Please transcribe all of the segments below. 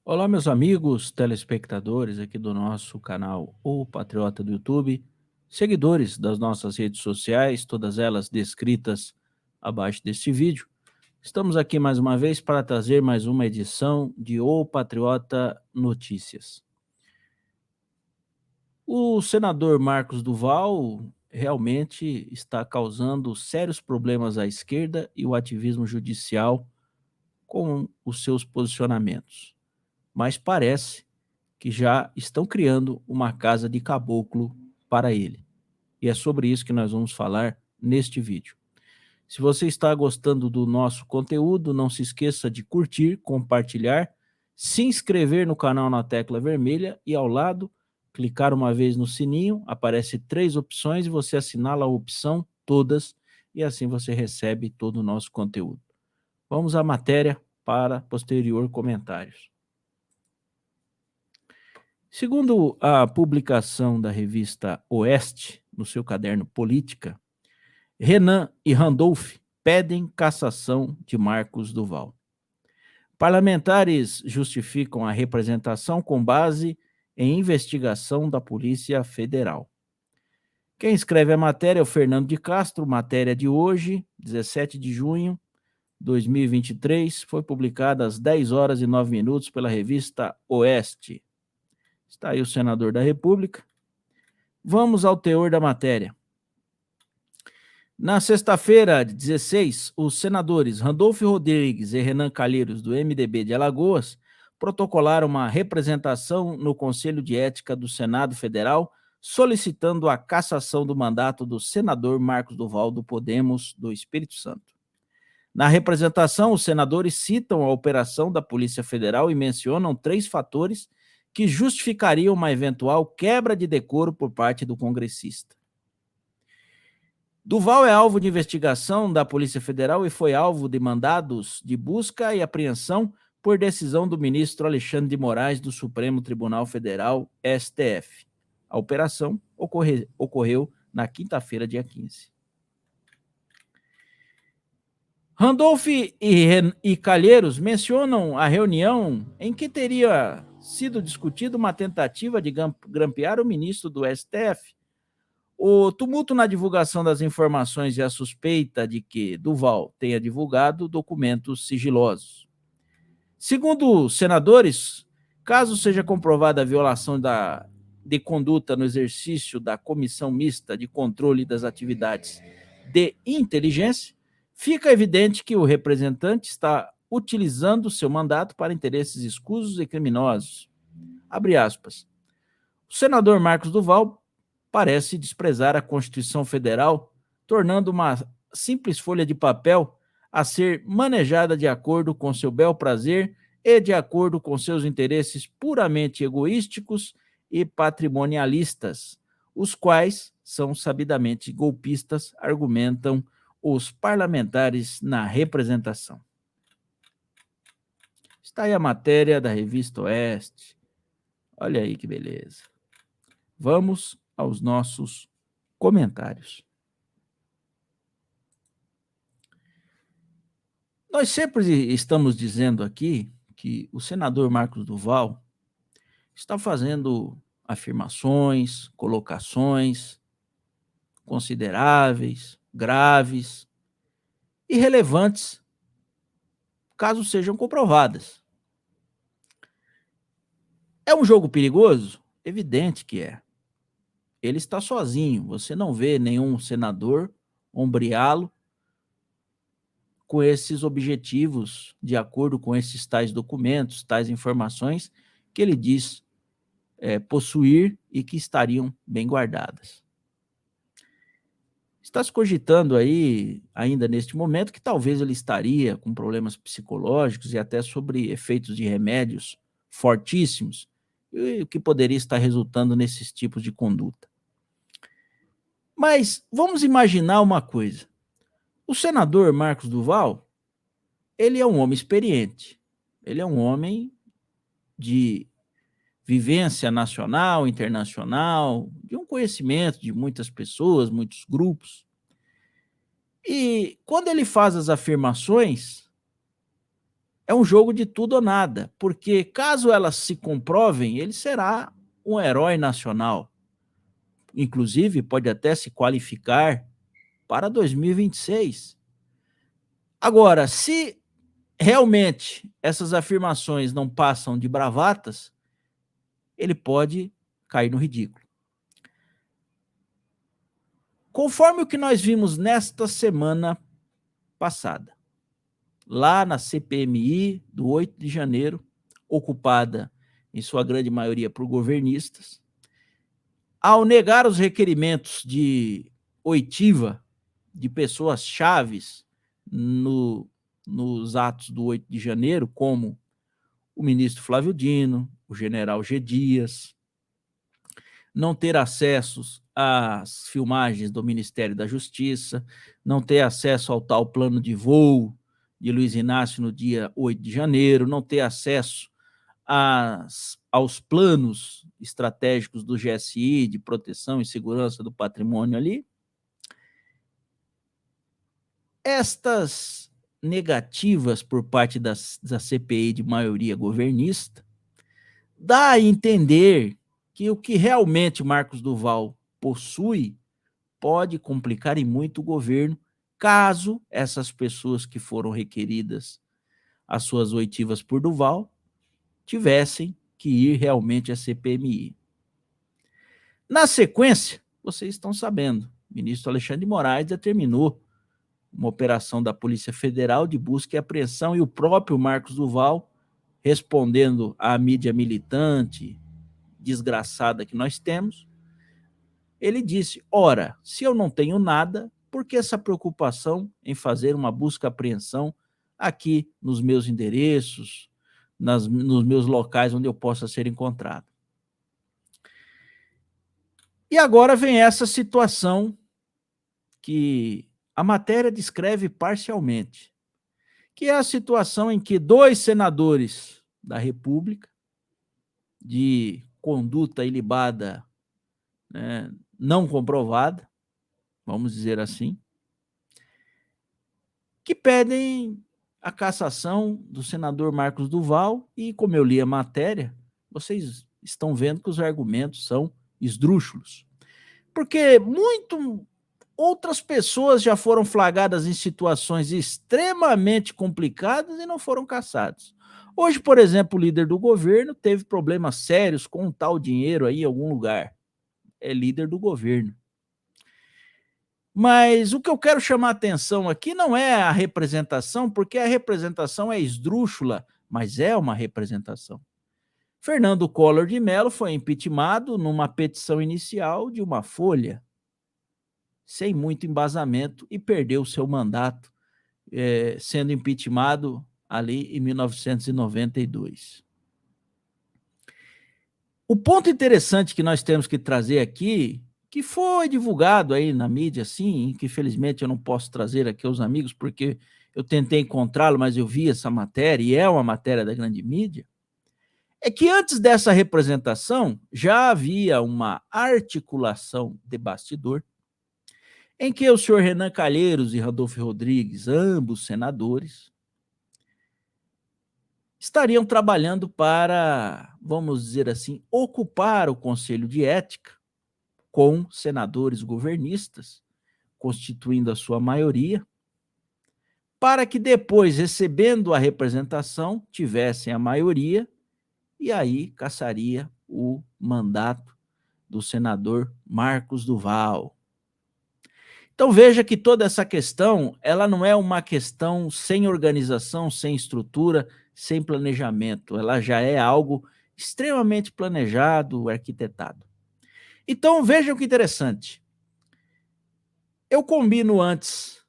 Olá, meus amigos, telespectadores aqui do nosso canal O Patriota do YouTube, seguidores das nossas redes sociais, todas elas descritas abaixo deste vídeo. Estamos aqui mais uma vez para trazer mais uma edição de O Patriota Notícias. O senador Marcos Duval realmente está causando sérios problemas à esquerda e o ativismo judicial com os seus posicionamentos, mas parece que já estão criando uma casa de caboclo para ele. E é sobre isso que nós vamos falar neste vídeo. Se você está gostando do nosso conteúdo, não se esqueça de curtir, compartilhar, se inscrever no canal na tecla vermelha e ao lado, clicar uma vez no sininho, aparece 3 opções e você assinala a opção todas e assim você recebe todo o nosso conteúdo. Vamos à matéria para posterior comentários. Segundo a publicação da revista Oeste, no seu caderno Política, Renan e Randolph pedem cassação de Marcos Duval. Parlamentares justificam a representação com base em investigação da Polícia Federal. Quem escreve a matéria é o Fernando de Castro, matéria de hoje, 17 de junho de 2023, foi publicada às 10 horas e 9 minutos pela revista Oeste. Está aí o senador da República. Vamos ao teor da matéria. Na sexta-feira, 16, os senadores Randolfo Rodrigues e Renan Calheiros, do MDB de Alagoas, protocolaram uma representação no Conselho de Ética do Senado Federal, solicitando a cassação do mandato do senador Marcos Duval, do Podemos, do Espírito Santo. Na representação, os senadores citam a operação da Polícia Federal e mencionam 3 fatores que justificariam uma eventual quebra de decoro por parte do congressista. Duval é alvo de investigação da Polícia Federal e foi alvo de mandados de busca e apreensão por decisão do ministro Alexandre de Moraes do Supremo Tribunal Federal, STF. A operação ocorreu na quinta-feira, dia 15. Randolph e Calheiros mencionam a reunião em que teria sido discutida uma tentativa de grampear o ministro do STF. O tumulto na divulgação das informações e a suspeita de que Duval tenha divulgado documentos sigilosos. Segundo os senadores, caso seja comprovada a violação de conduta no exercício da Comissão Mista de Controle das Atividades de Inteligência, fica evidente que o representante está utilizando seu mandato para interesses escusos e criminosos. Abre aspas. O senador Marcos Duval parece desprezar a Constituição Federal, tornando uma simples folha de papel a ser manejada de acordo com seu bel prazer e de acordo com seus interesses puramente egoísticos e patrimonialistas, os quais são sabidamente golpistas, argumentam os parlamentares na representação. Está aí a matéria da revista Oeste. Olha aí que beleza. Vamos aos nossos comentários. Nós sempre estamos dizendo aqui que o senador Marcos Duval está fazendo afirmações, colocações consideráveis, graves e relevantes, caso sejam comprovadas. É um jogo perigoso? Evidente que é. Ele está sozinho, você não vê nenhum senador ombreá-lo com esses objetivos, de acordo com esses tais documentos, tais informações que ele diz possuir e que estariam bem guardadas. Está se cogitando aí, ainda neste momento, que talvez ele estaria com problemas psicológicos e até sobre efeitos de remédios fortíssimos, e o que poderia estar resultando nesses tipos de conduta. Mas vamos imaginar uma coisa. O senador Marcos Duval, ele é um homem experiente, ele é um homem de vivência nacional, internacional, de um conhecimento de muitas pessoas, muitos grupos. E quando ele faz as afirmações, é um jogo de tudo ou nada, porque caso elas se comprovem, ele será um herói nacional. Inclusive, pode até se qualificar para 2026. Agora, se realmente essas afirmações não passam de bravatas, ele pode cair no ridículo. Conforme o que nós vimos nesta semana passada, lá na CPMI do 8 de janeiro, ocupada em sua grande maioria por governistas, ao negar os requerimentos de oitiva de pessoas chaves nos atos do 8 de janeiro, como o ministro Flávio Dino, o general G. Dias, não ter acessos às filmagens do Ministério da Justiça, não ter acesso ao tal plano de voo de Luiz Inácio no dia 8 de janeiro, não ter acesso aos planos estratégicos do GSI de proteção e segurança do patrimônio ali. Estas negativas por parte da CPI de maioria governista dá a entender que o que realmente Marcos Duval possui pode complicar e muito o governo, caso essas pessoas que foram requeridas as suas oitivas por Duval tivessem que ir realmente à CPMI. Na sequência, vocês estão sabendo, o ministro Alexandre de Moraes determinou uma operação da Polícia Federal de busca e apreensão, e o próprio Marcos Duval, respondendo à mídia militante desgraçada que nós temos, ele disse: ora, se eu não tenho nada, por que essa preocupação em fazer uma busca e apreensão aqui nos meus endereços, nos meus locais onde eu possa ser encontrado? E agora vem essa situação que a matéria descreve parcialmente, que é a situação em que 2 senadores da República, de conduta ilibada, né, não comprovada, vamos dizer assim, que pedem a cassação do senador Marcos Duval, e como eu li a matéria, vocês estão vendo que os argumentos são esdrúxulos. Porque outras pessoas já foram flagradas em situações extremamente complicadas e não foram cassados. Hoje, por exemplo, o líder do governo teve problemas sérios com um tal dinheiro aí em algum lugar. É líder do governo. Mas o que eu quero chamar a atenção aqui não é a representação, porque a representação é esdrúxula, mas é uma representação. Fernando Collor de Mello foi impeachmentado numa petição inicial de uma folha, sem muito embasamento, e perdeu seu mandato, sendo impeachmentado ali em 1992. O ponto interessante que nós temos que trazer aqui, que foi divulgado aí na mídia, sim, que infelizmente eu não posso trazer aqui aos amigos, porque eu tentei encontrá-lo, mas eu vi essa matéria, e é uma matéria da grande mídia, é que antes dessa representação já havia uma articulação de bastidor em que o senhor Renan Calheiros e Randolfo Rodrigues, ambos senadores, estariam trabalhando para, vamos dizer assim, ocupar o Conselho de Ética com senadores governistas, constituindo a sua maioria, para que depois, recebendo a representação, tivessem a maioria e aí cassaria o mandato do senador Marcos Duval. Então veja que toda essa questão, ela não é uma questão sem organização, sem estrutura, sem planejamento, ela já é algo extremamente planejado, arquitetado. Então vejam que interessante, eu combino antes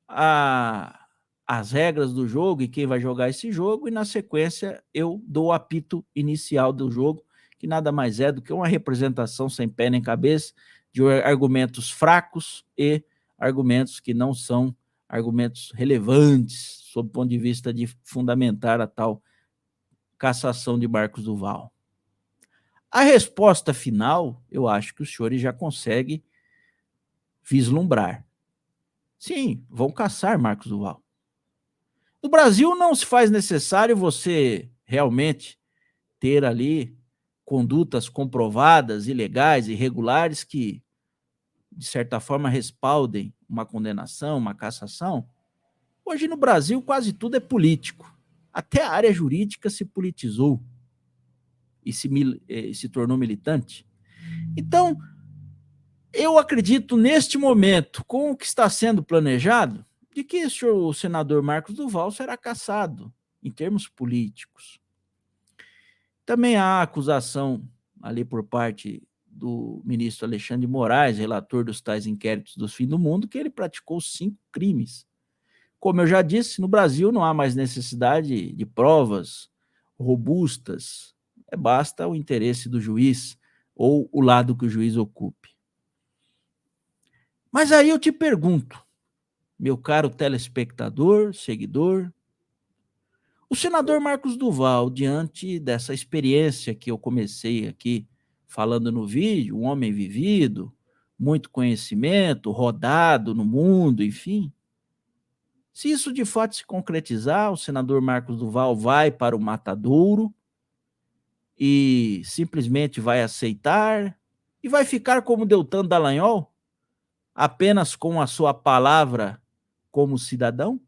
as regras do jogo e quem vai jogar esse jogo, e na sequência eu dou o apito inicial do jogo, que nada mais é do que uma representação sem pé nem cabeça, de argumentos fracos e argumentos que não são argumentos relevantes, sob o ponto de vista de fundamentar a tal cassação de Marcos Duval. A resposta final, eu acho que os senhores já conseguem vislumbrar. Sim, vão cassar Marcos Duval. No Brasil não se faz necessário você realmente ter ali condutas comprovadas, ilegais, irregulares, que, de certa forma, respaldem uma condenação, uma cassação. Hoje no Brasil quase tudo é político. Até a área jurídica se politizou e se tornou militante. Então, eu acredito neste momento, com o que está sendo planejado, de que o senador Marcos Duval será cassado em termos políticos. Também há acusação ali por parte do ministro Alexandre de Moraes, relator dos tais inquéritos do fim do mundo, que ele praticou 5 crimes. Como eu já disse, no Brasil não há mais necessidade de provas robustas, basta o interesse do juiz ou o lado que o juiz ocupe. Mas aí eu te pergunto, meu caro telespectador, seguidor, o senador Marcos Duval, diante dessa experiência que eu comecei aqui falando no vídeo, um homem vivido, muito conhecimento, rodado no mundo, enfim, se isso de fato se concretizar, o senador Marcos Duval vai para o matadouro e simplesmente vai aceitar e vai ficar como Deltan Dallagnol, apenas com a sua palavra como cidadão?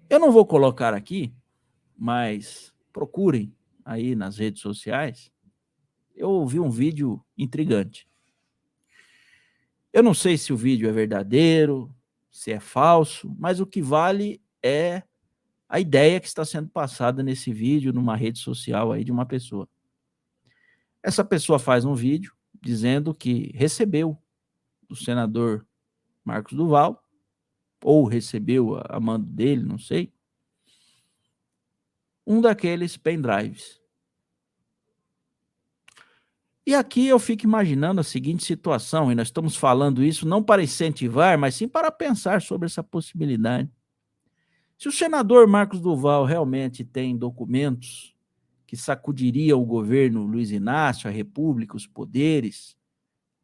Eu não vou colocar aqui, mas procurem aí nas redes sociais. Eu ouvi um vídeo intrigante. Eu não sei se o vídeo é verdadeiro, se é falso, mas o que vale é a ideia que está sendo passada nesse vídeo numa rede social aí de uma pessoa. Essa pessoa faz um vídeo dizendo que recebeu do senador Marcos Duval, ou recebeu a mando dele, não sei, um daqueles pendrives. E aqui eu fico imaginando a seguinte situação, e nós estamos falando isso não para incentivar, mas sim para pensar sobre essa possibilidade. Se o senador Marcos Duval realmente tem documentos que sacudiriam o governo Luiz Inácio, a República, os poderes,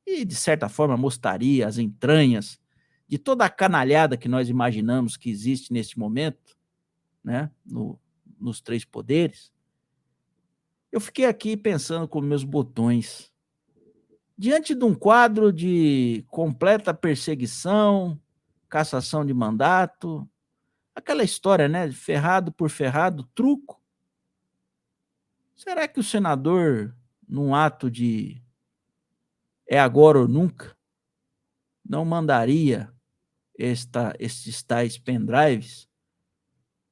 e de certa forma mostraria as entranhas de toda a canalhada que nós imaginamos que existe neste momento, né, nos 3 poderes, eu fiquei aqui pensando com meus botões. Diante de um quadro de completa perseguição, cassação de mandato, aquela história, né, de ferrado por ferrado, truco, será que o senador, num ato de é agora ou nunca, não mandaria estes tais pendrives,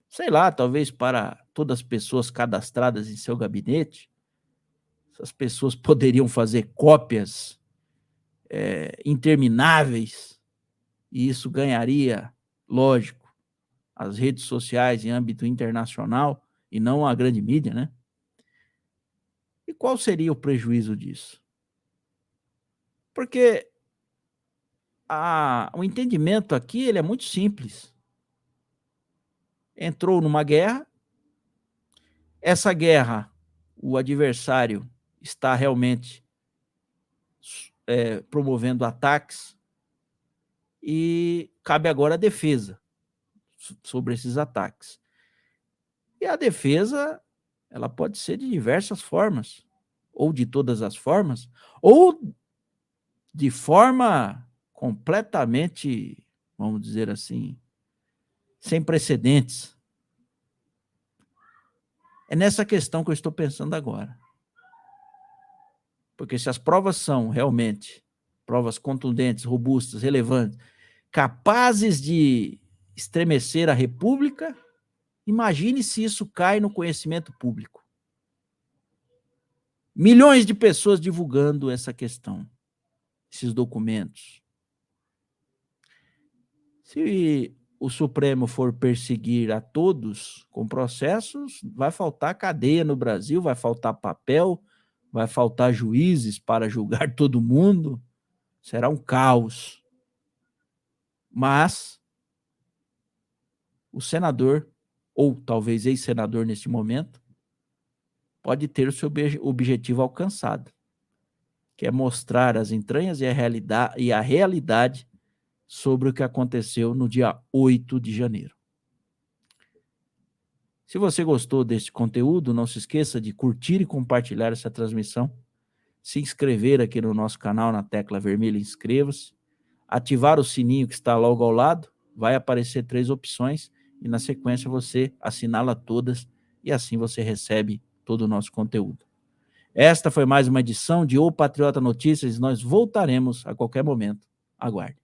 sei lá, talvez para todas as pessoas cadastradas em seu gabinete? Essas pessoas poderiam fazer cópias intermináveis, e isso ganharia, lógico, as redes sociais em âmbito internacional e não a grande mídia, né? E qual seria o prejuízo disso? Porque o entendimento aqui ele é muito simples. Entrou numa guerra, essa guerra, o adversário está realmente promovendo ataques e cabe agora a defesa sobre esses ataques. E a defesa, ela pode ser de diversas formas, ou de todas as formas, ou de forma completamente, vamos dizer assim, sem precedentes. É nessa questão que eu estou pensando agora. Porque se as provas são realmente provas contundentes, robustas, relevantes, capazes de estremecer a República, imagine se isso cai no conhecimento público. Milhões de pessoas divulgando essa questão, esses documentos. Se o Supremo for perseguir a todos com processos, vai faltar cadeia no Brasil, vai faltar papel, vai faltar juízes para julgar todo mundo, será um caos. Mas o senador, ou talvez ex-senador neste momento, pode ter o seu objetivo alcançado, que é mostrar as entranhas e a realidade sobre o que aconteceu no dia 8 de janeiro. Se você gostou deste conteúdo, não se esqueça de curtir e compartilhar essa transmissão, se inscrever aqui no nosso canal na tecla vermelha inscreva-se, ativar o sininho que está logo ao lado, vai aparecer 3 opções e na sequência você assinala todas e assim você recebe todo o nosso conteúdo. Esta foi mais uma edição de O Patriota Notícias e nós voltaremos a qualquer momento. Aguarde.